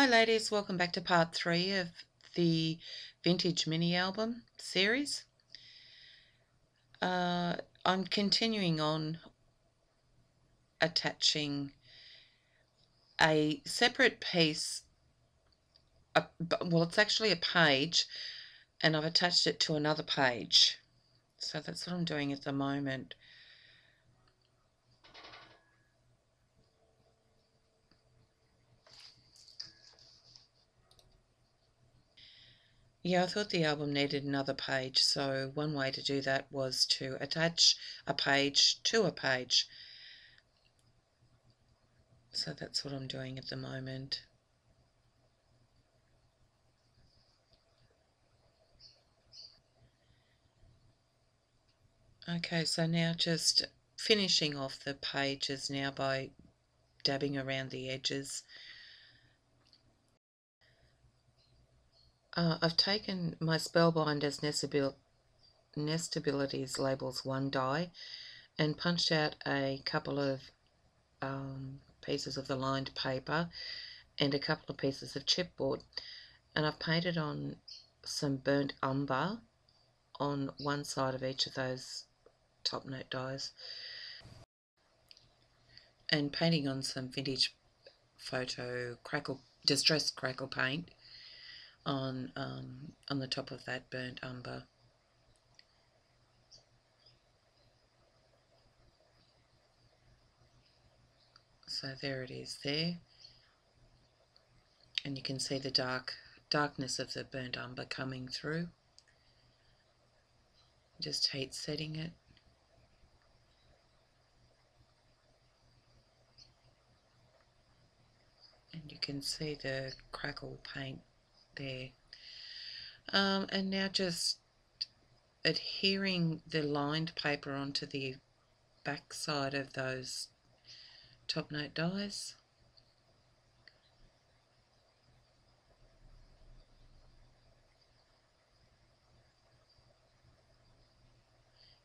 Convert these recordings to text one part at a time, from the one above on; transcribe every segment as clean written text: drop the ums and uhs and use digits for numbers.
ladies, welcome back to part 3 of the Vintage Mini Album series. I'm continuing on attaching a separate piece, well, it's actually a page, and I've attached it to another page. So that's what I'm doing at the moment. Yeah, I thought the album needed another page, so one way to do that was to attach a page to a page. So that's what I'm doing at the moment. Okay, so now just finishing off the pages now by dabbing around the edges. I've taken my Spellbinders Nestabilities Labels 1 die and punched out a couple of pieces of the lined paper and a couple of pieces of chipboard, and I've painted on some burnt umber on one side of each of those top note dies and painting on some vintage photo distressed crackle paint on the top of that burnt umber. So there it is there, and you can see the darkness of the burnt umber coming through. Just heat setting it. And you can see the crackle paint there. And now just adhering the lined paper onto the back side of those top note dies.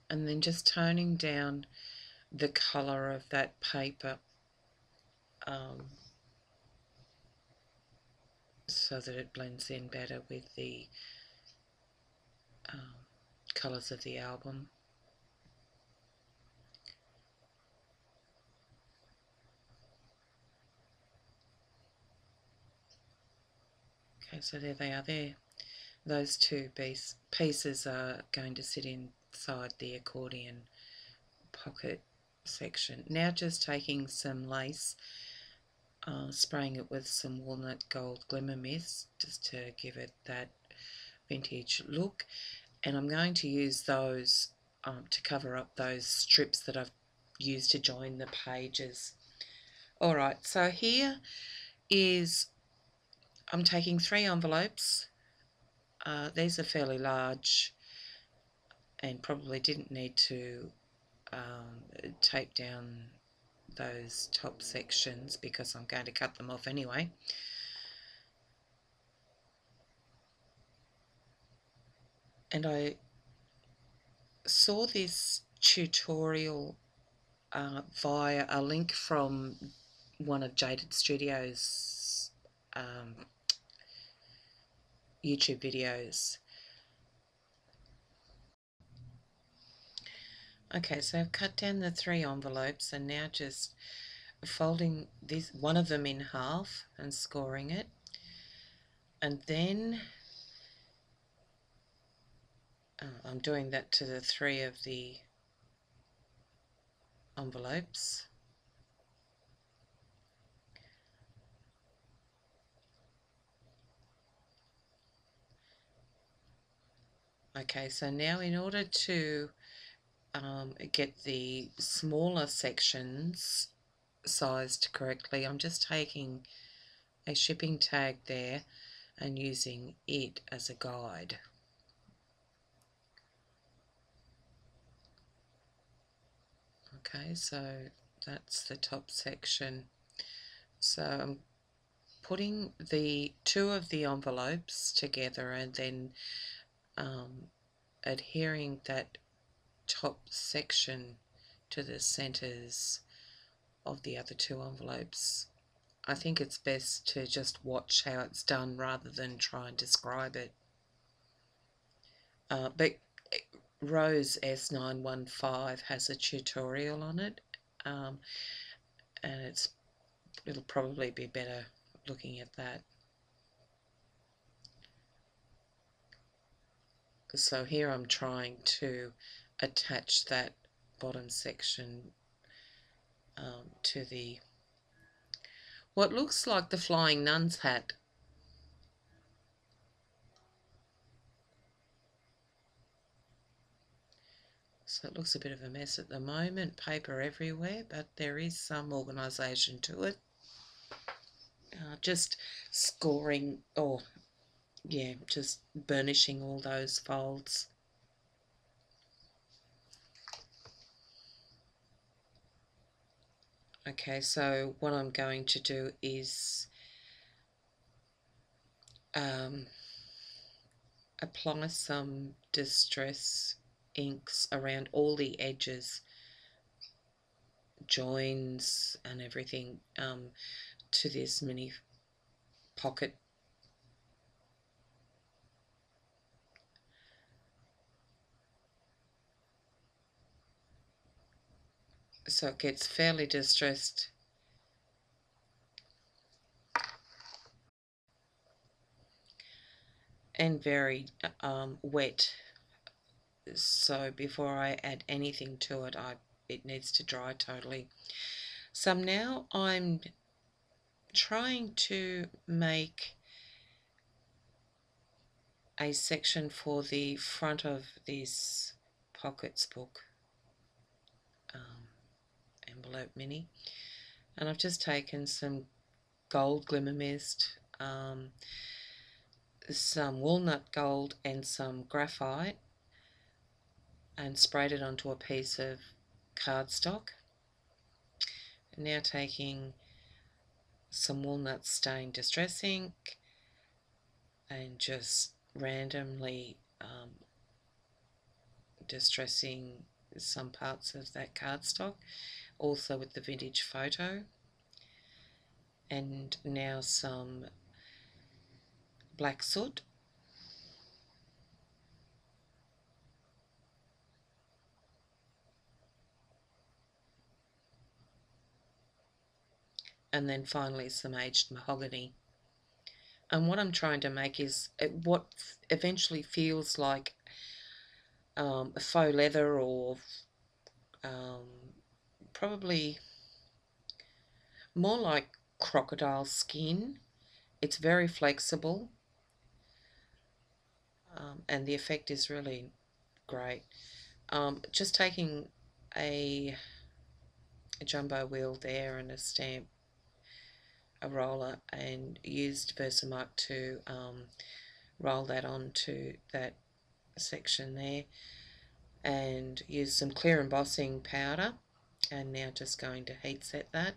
And then just toning down the colour of that paper so that it blends in better with the colours of the album. Okay, so there they are there. Those two pieces are going to sit inside the accordion pocket section. Now just taking some lace, spraying it with some walnut gold glimmer mist just to give it that vintage look, and I'm going to use those to cover up those strips that I've used to join the pages. Alright, so here is, I'm taking 3 envelopes. These are fairly large and probably didn't need to tape down those top sections because I'm going to cut them off anyway. And I saw this tutorial via a link from one of Jaded Studios' YouTube videos. Okay, so I've cut down the 3 envelopes and now just folding one of them in half and scoring it, and then I'm doing that to the 3 of the envelopes. Okay, so now in order to get the smaller sections sized correctly, I'm just taking a shipping tag there and using it as a guide. Okay, so that's the top section. So I'm putting the 2 of the envelopes together and then adhering that top section to the centers of the other 2 envelopes I think it's best to just watch how it's done rather than try and describe it. But Rose S915 has a tutorial on it, and it'll probably be better looking at that. So here I'm trying to attach that bottom section to the what looks like the flying nun's hat. So it looks a bit of a mess at the moment, paper everywhere, but there is some organisation to it. Just scoring, or yeah, just burnishing all those folds. Okay, so what I'm going to do is apply some distress inks around all the edges, joins and everything, to this mini pocket. So it gets fairly distressed. And very wet. So before I add anything to it, it needs to dry totally. So now I'm trying to make a section for the front of this Pockets book envelope mini, and I've just taken some gold glimmer mist, some walnut gold and some graphite, and sprayed it onto a piece of cardstock. Now taking some walnut stain distress ink and just randomly distressing some parts of that cardstock, also with the vintage photo. And now some black soot. And then finally some aged mahogany. And what I'm trying to make is what eventually feels like faux leather, or probably more like crocodile skin. It's very flexible, and the effect is really great. Just taking a jumbo wheel there and a stamp, a roller, and used Versamark to roll that onto that section there, and use some clear embossing powder, and now just going to heat set that.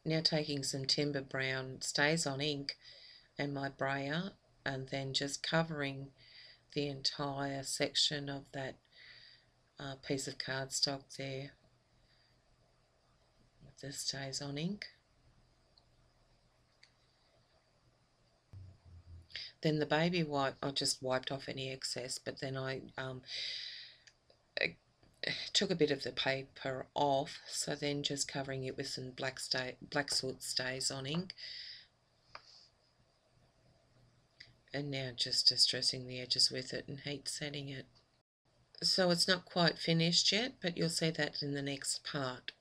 Now taking some Timber Brown StazOn ink and my brayer, and then just covering the entire section of that piece of cardstock there with the StazOn ink. Then the baby wipe, I just wiped off any excess, but then I took a bit of the paper off, so then just covering it with some black soot StazOn ink, and now just distressing the edges with it and heat setting it. So it's not quite finished yet, but you'll see that in the next part.